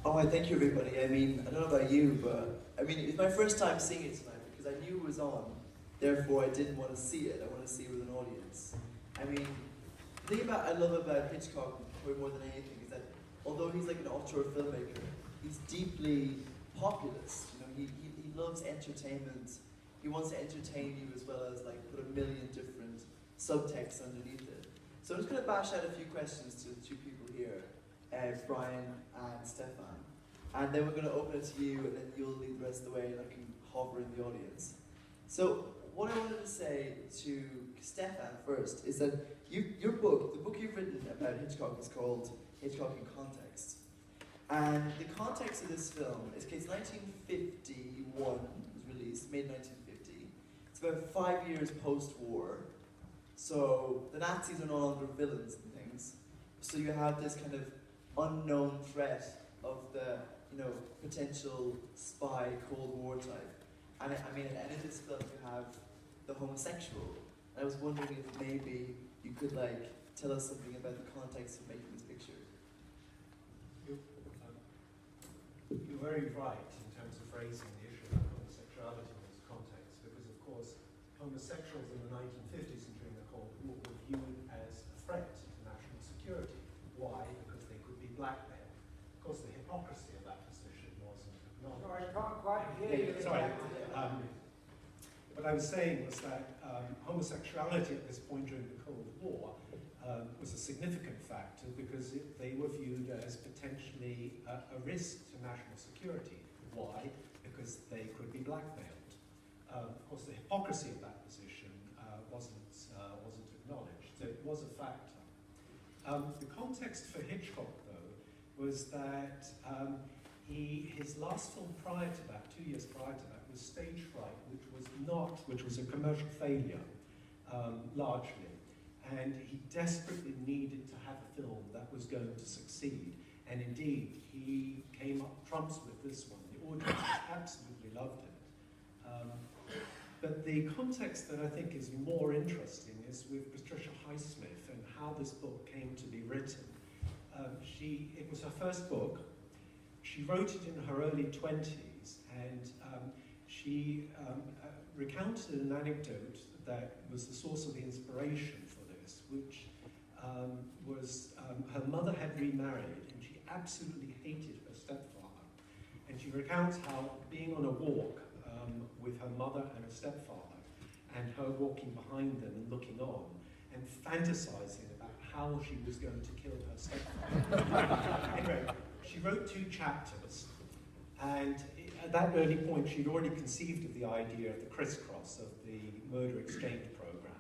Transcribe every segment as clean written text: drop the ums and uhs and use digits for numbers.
Oh, I thank you, everybody. I mean, I don't know about you, but I mean, it's my first time seeing it tonight because I knew it was on. Therefore, I didn't want to see it. I want to see it with an audience. I mean, the thing I love about Hitchcock probably more than anything is that although he's like an auteur filmmaker, he's deeply populist. You know, he loves entertainment. He wants to entertain you as well as like put a million different subtexts underneath it. So I'm just going to bash out a few questions to the two people here. Brian and Stefan. And then we're going to open it to you, and then you'll lead the rest of the way, and I can hover in the audience. So, what I wanted to say to Stefan first is that your book, the book you've written about Hitchcock, is called Hitchcock in Context. And the context of this film is, okay, it's 1951, it was released, made 1950. It's about 5 years post-war. So, the Nazis are no longer villains and things. So you have this kind of unknown threat of the, you know, potential spy Cold War type. And I mean, at the end of this film you have the homosexual. And I was wondering if maybe you could like tell us something about the context of making this picture. You're very right in terms of raising the issue of homosexuality in this context, because of course homosexuals in the 1950s and during the Cold War were viewed as a threat to national security. Why? Because they could be blackmailed. Of course, the hypocrisy of that position wasn't acknowledged. I can't quite hear you. Sorry. What I was saying was that homosexuality at this point during the Cold War was a significant factor because they were viewed as potentially a risk to national security. Why? Because they could be blackmailed. Of course, the hypocrisy of that position wasn't acknowledged, so it was a factor. The context for Hitchcock, though, was that his last film prior to that, 2 years prior to that, was Stage Fright, which was a commercial failure, largely. And he desperately needed to have a film that was going to succeed. And indeed, he came up trumps with this one. The audience absolutely loved it. But the context that I think is more interesting is with Patricia Highsmith and how this book came to be written. It was her first book. She wrote it in her early 20s, and she recounted an anecdote that was the source of the inspiration for this, which was her mother had remarried, and she absolutely hated her stepfather. And she recounts how being on a walk with her mother and her stepfather, and her walking behind them and looking on, and fantasizing about how she was going to kill her stepfather. Anyway, she wrote 2 chapters, and at that early point she'd already conceived of the idea of the crisscross of the murder exchange program.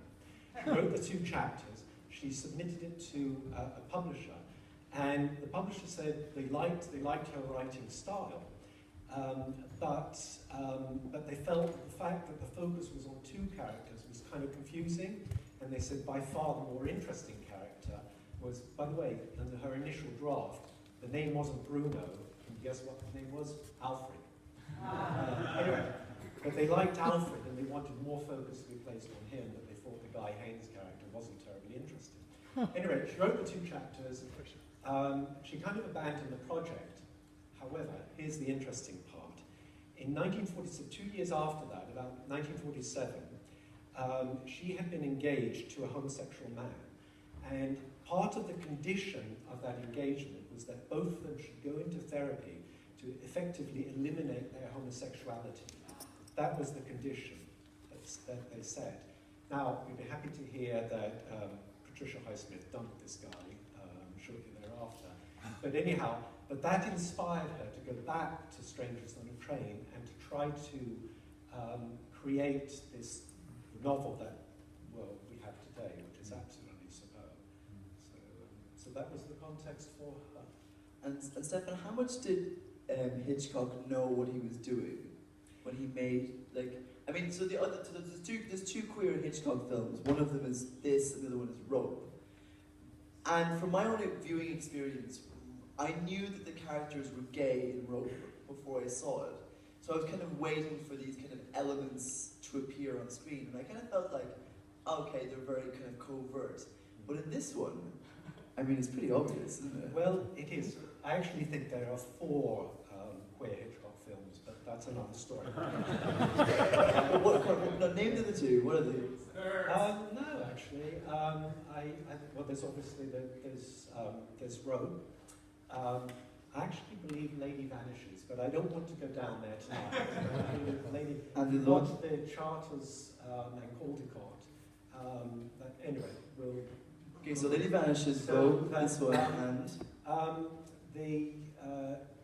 She wrote the 2 chapters, she submitted it to a publisher, and the publisher said they liked her writing style, but they felt that the fact that the focus was on 2 characters was kind of confusing, and they said by far the more interesting character was, by the way, in her initial draft, the name wasn't Bruno, and guess what the name was? Alfred. Anyway, but they liked Alfred, and they wanted more focus to be placed on him, but they thought the Guy Haynes character wasn't terribly interesting. Anyway, she wrote the 2 chapters. She kind of abandoned the project. However, here's the interesting part. In 1947, 2 years after that, about 1947, she had been engaged to a homosexual man. And part of the condition of that engagement was that both of them should go into therapy to effectively eliminate their homosexuality. That was the condition that they said. Now, we'd be happy to hear that Patricia Highsmith dumped this guy shortly thereafter. But anyhow, but that inspired her to go back to Strangers on a Train and to try to create this novel that, well, we have today, which is absolutely superb. So that was the context for her. And Stefan, how much did Hitchcock know what he was doing when he made, like, I mean, so there's 2 queer Hitchcock films. One of them is this, and the other one is Rope. And from my own viewing experience, I knew that the characters were gay in Rope before I saw it. So I was kind of waiting for these kind of elements to appear on screen, and I kind of felt like, okay, they're very kind of covert. But in this one, I mean, it's pretty obvious, isn't it? Well, it is. I actually think there are 4 queer Hitchcock films, but that's another story. Name the other 2. What are they? No, actually. Well, there's obviously there's Rome. I actually believe Lady Vanishes, but I don't want to go down there tonight. And watch the Charters and Caldecott. But anyway, we'll... Okay, so Lady Vanishes, Vogue, this one, and...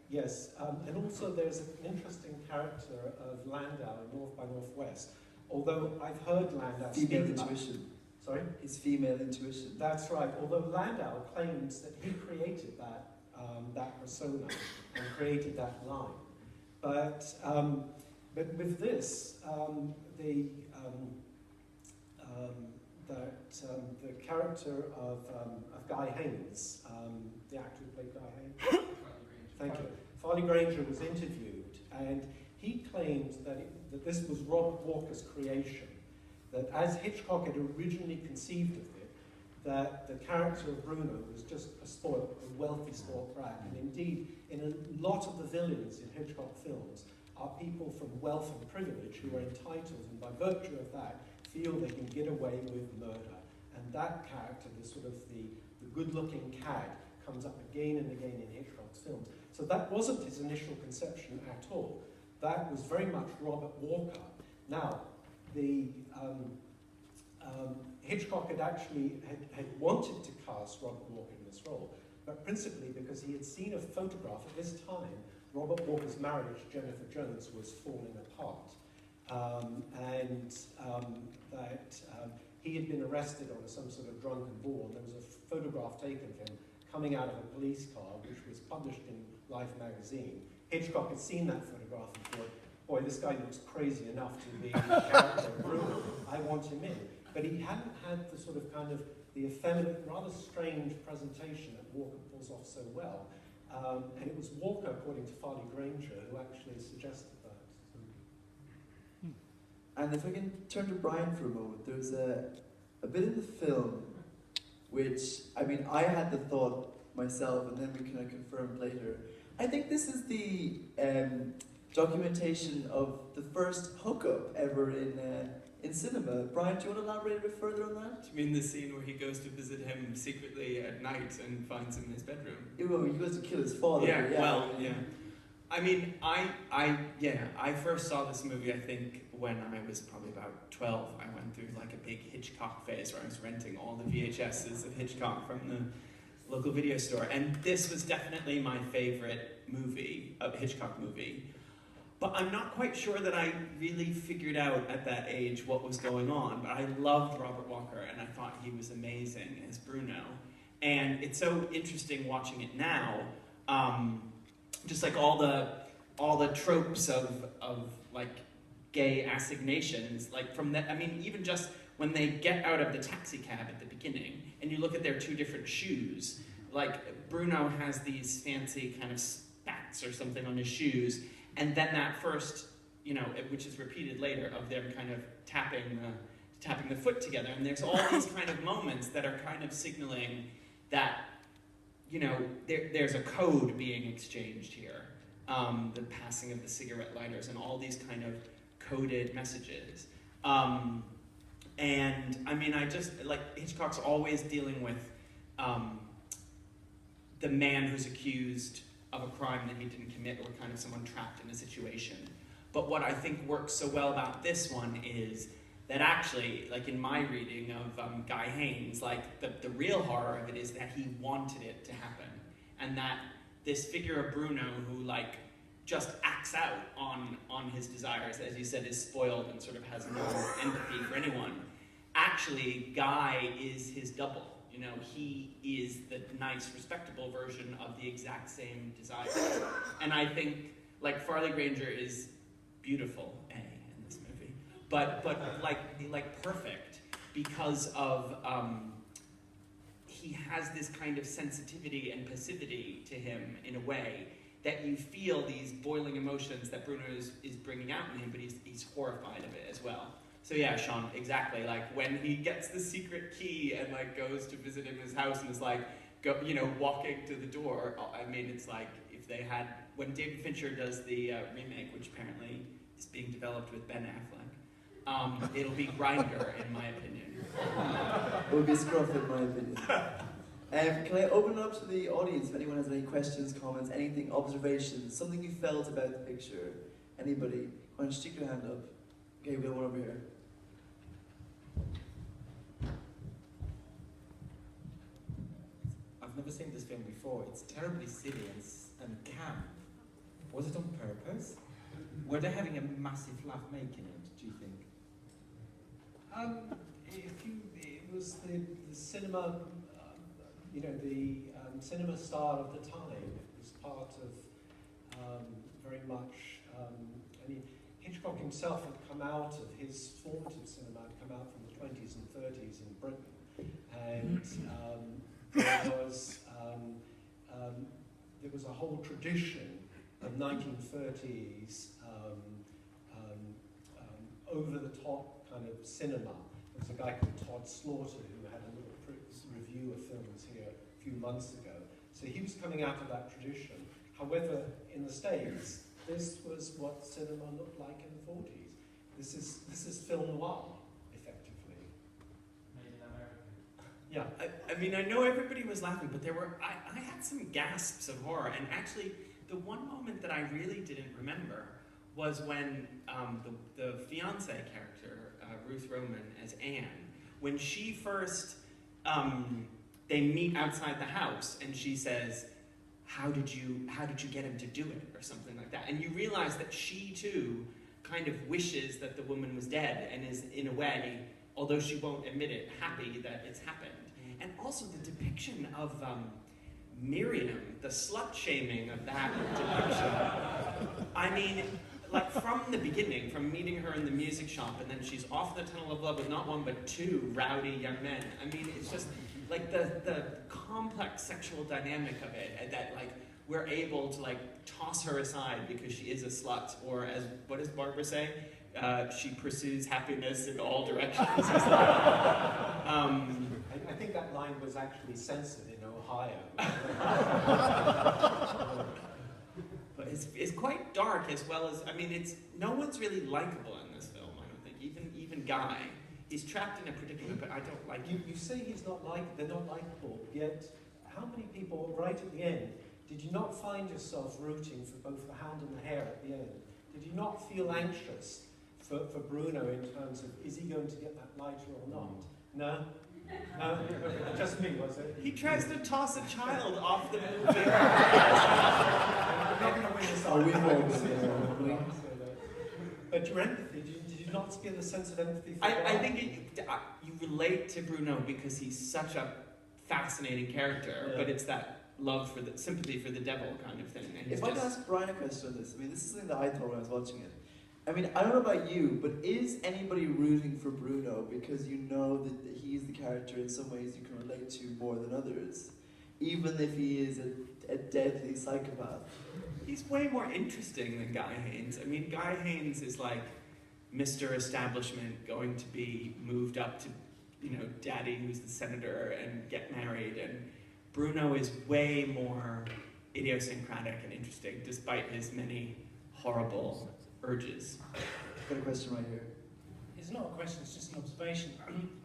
Yes, and also there's an interesting character of Landau in North by Northwest. Although I've heard Landau female intuition. Sorry? His female intuition. That's right. Although Landau claims that he created that persona and created that line, but with this, the character of Guy Haynes, the actor who played Guy Haynes. Thank you. Farley Granger was interviewed, and he claimed that this was Robert Walker's creation, that as Hitchcock had originally conceived of it, that the character of Bruno was just a wealthy spoiled brat, and indeed, in a lot of the villains in Hitchcock films are people from wealth and privilege who are entitled, and by virtue of that, feel they can get away with murder. And that character, the good-looking cad, comes up again and again in Hitchcock's films. So that wasn't his initial conception at all. That was very much Robert Walker. Now, Hitchcock had actually had wanted to cast Robert Walker in this role, but principally because he had seen a photograph. At this time, Robert Walker's marriage to Jennifer Jones was falling apart, that he had been arrested on some sort of drunken ball, and there was a photograph taken of him coming out of a police car, which was published in Life magazine. Hitchcock had seen that photograph and thought, boy, this guy looks crazy enough to be the character of Bruno. I want him in. But he hadn't had the the effeminate, rather strange presentation that Walker pulls off so well. And it was Walker, according to Farley Granger, who actually suggested that. And if I can turn to Brian for a moment, there's a bit in the film which, I mean, I had the thought myself, and then we kind of confirmed later. I think this is the documentation of the first hookup ever in cinema. Brian, do you want to elaborate a bit further on that? Do you mean the scene where he goes to visit him secretly at night and finds him in his bedroom? Well, he goes to kill his father. Yeah. I mean, I first saw this movie, I think, when I was probably about 12. I went through like a big Hitchcock phase where I was renting all the VHSs of Hitchcock from the local video store. And this was definitely my favorite Hitchcock movie. But I'm not quite sure that I really figured out at that age what was going on. But I loved Robert Walker, and I thought he was amazing as Bruno. And it's so interesting watching it now. Just like all the tropes of like gay assignations, like from that. I mean, even just when they get out of the taxi cab at the beginning, and you look at their 2 different shoes. Like Bruno has these fancy kind of spats or something on his shoes. And then that first, which is repeated later, of them kind of tapping the foot together. And there's all these kind of moments that are kind of signaling that, there's a code being exchanged here. The passing of the cigarette lighters and all these kind of coded messages. And I mean, Hitchcock's always dealing with the man who's accused of a crime that he didn't commit, or kind of someone trapped in a situation. But what I think works so well about this one is that actually, like in my reading of Guy Haynes, like the real horror of it is that he wanted it to happen. And that this figure of Bruno who like just acts out on his desires, as you said, is spoiled and sort of has no empathy for anyone. Actually, Guy is his double. He is the nice, respectable version of the exact same desires. And I think, like, Farley Granger is beautiful, in this movie, but like perfect, because of, he has this kind of sensitivity and passivity to him in a way that you feel these boiling emotions that Bruno is bringing out in him, but he's horrified of it as well. So yeah, Sean, exactly. Like when he gets the secret key and like goes to visit him in his house and is like, walking to the door. I mean, it's like if they had, when David Fincher does the remake, which apparently is being developed with Ben Affleck, it'll be Grindr, in my opinion. It would be Scruff, in my opinion. Can I open it up to the audience if anyone has any questions, comments, anything, observations, something you felt about the picture? Anybody? Why don't you stick your hand up? Okay, we have one over here. I've never seen this film before. It's terribly silly and camp. Was it on purpose? Were they having a massive laugh making it, do you think? It was the cinema, the cinema style of the time. It was part of very much. I mean, Hitchcock himself had come out of his formative cinema, had come out from the 20s and 30s in Britain, and there was a whole tradition of 1930s over-the-top kind of cinema. There was a guy called Todd Slaughter who had a little review of films here a few months ago. So he was coming out of that tradition. However, in the States, this was what cinema looked like in the 40s. This is film noir, effectively. Made in America. Yeah. I mean, I know everybody was laughing, but I had some gasps of horror, and actually, the one moment that I really didn't remember was when the fiancé character, Ruth Roman as Anne, when she first, they meet outside the house, and she says, how did you get him to do it, or something like that, and you realize that she too kind of wishes that the woman was dead, and is in a way, although she won't admit it, happy that it's happened. And also the depiction of Miriam, the slut-shaming of that depiction. I mean, like from the beginning, from meeting her in the music shop, and then she's off the tunnel of love with not one but two rowdy young men. I mean, it's just like the complex sexual dynamic of it, and that like we're able to like toss her aside because she is a slut, or as what does Barbara say? She pursues happiness in all directions. I think that line was actually censored in Ohio. But it's quite dark as well as, I mean, no one's really likable in this film, I don't think. Even Guy. He's trapped in a predicament, but I don't like him. You say they're not likable, yet how many people, right at the end, did you not find yourself rooting for both the Hound and the Hare at the end? Did you not feel anxious for Bruno in terms of, is he going to get that lighter or not? No? No? Just me, was it? He tries to toss a child off the movie. Not going to win this Oh, we've all argument. been there. But your empathy, did you not feel a sense of empathy for I think you relate to Bruno because he's such a fascinating character, Yeah. but it's that love for the sympathy for the devil kind of thing. And If I can ask Brian a question on this, I mean, this is something that I thought when I was watching it. I mean, I don't know about you, but is anybody rooting for Bruno because you know that he's the character in some ways you can relate to more than others, even if he is a deadly psychopath? he's way more interesting than Guy Haynes. I mean, Guy Haynes is like Mr. Establishment going to be moved up to, daddy who's the senator and get married, and Bruno is way more idiosyncratic and interesting despite his many horrible urges. I've got a question right here. It's not a question, it's just an observation.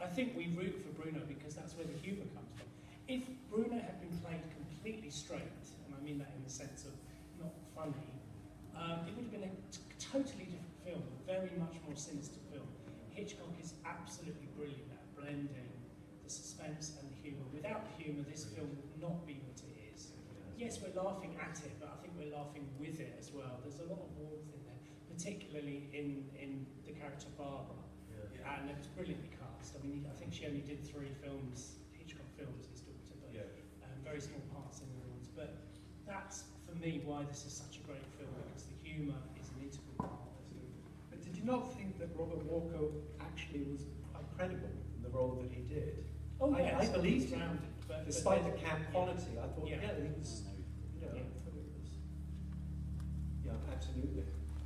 I think we root for Bruno because that's where the humour comes from. If Bruno had been played completely straight, and I mean that in the sense of not funny, it would have been a totally different film, a very much more sinister film. Hitchcock is absolutely brilliant at blending the suspense and the humour. Without the humour, this film would not be what it is. Yes, we're laughing at it, but I think we're laughing with it as well. There's a lot of warmth in there, particularly in the character Barbara. And it was brilliantly cast. I mean, I think she only did 3 films, Hitchcock films, his daughter, but very small parts in the ones. But that's, for me, why this is such a great film, because the humour is an integral part of it. But did you not think that Robert Walker actually was quite credible in the role that he did? Oh, yes, I believed him. grounded, but Despite the camp quality, I thought, Yeah. he was, Yeah. I thought it was, absolutely.